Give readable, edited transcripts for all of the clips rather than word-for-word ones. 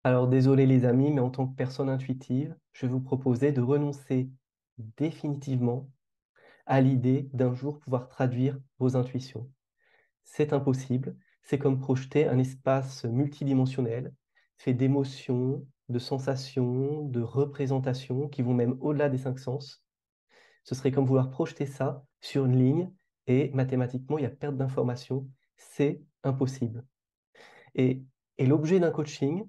Alors désolé les amis, mais en tant que personne intuitive, je vais vous proposer de renoncer définitivement à l'idée d'un jour pouvoir traduire vos intuitions. C'est impossible, c'est comme projeter un espace multidimensionnel, fait d'émotions, de sensations, de représentations qui vont même au-delà des cinq sens. Ce serait comme vouloir projeter ça sur une ligne et mathématiquement, il y a perte d'information. C'est impossible. Et, et l'objet d'un coaching,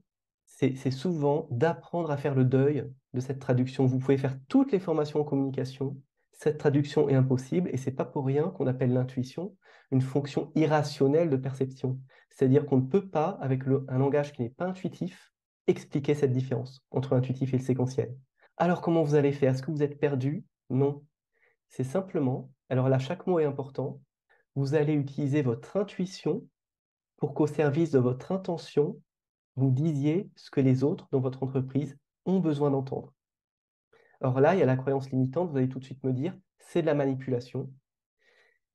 c'est souvent d'apprendre à faire le deuil de cette traduction. Vous pouvez faire toutes les formations en communication, cette traduction est impossible et c'est pas pour rien qu'on appelle l'intuition une fonction irrationnelle de perception. C'est-à-dire qu'on ne peut pas, avec un langage qui n'est pas intuitif, expliquer cette différence entre l'intuitif et le séquentiel. Alors comment vous allez faire? Est-ce que vous êtes perdu? Non. C'est simplement, alors là chaque mot est important, vous allez utiliser votre intuition pour qu'au service de votre intention, vous disiez ce que les autres dans votre entreprise ont besoin d'entendre. Alors là, il y a la croyance limitante, vous allez tout de suite me dire, c'est de la manipulation.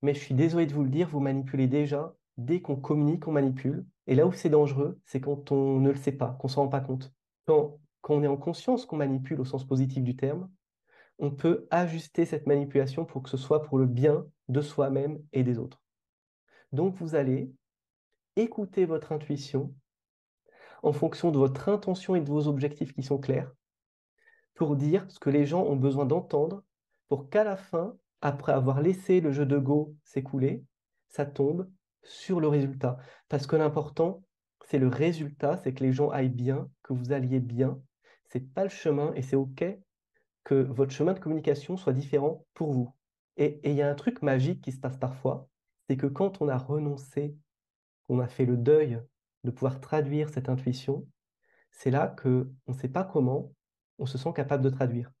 Mais je suis désolé de vous le dire, vous manipulez déjà. Dès qu'on communique, on manipule. Et là où c'est dangereux, c'est quand on ne le sait pas, qu'on ne s'en rend pas compte. Quand on est en conscience qu'on manipule au sens positif du terme, on peut ajuster cette manipulation pour que ce soit pour le bien de soi-même et des autres. Donc vous allez écouter votre intuition en fonction de votre intention et de vos objectifs qui sont clairs, pour dire ce que les gens ont besoin d'entendre, pour qu'à la fin, après avoir laissé le jeu de Go s'écouler, ça tombe sur le résultat. Parce que l'important, c'est le résultat, c'est que les gens aillent bien, que vous alliez bien. C'est pas le chemin et c'est OK que votre chemin de communication soit différent pour vous. Et il y a un truc magique qui se passe parfois, c'est que quand on a renoncé, qu'on a fait le deuil de pouvoir traduire cette intuition, c'est là que on ne sait pas comment on se sent capable de traduire.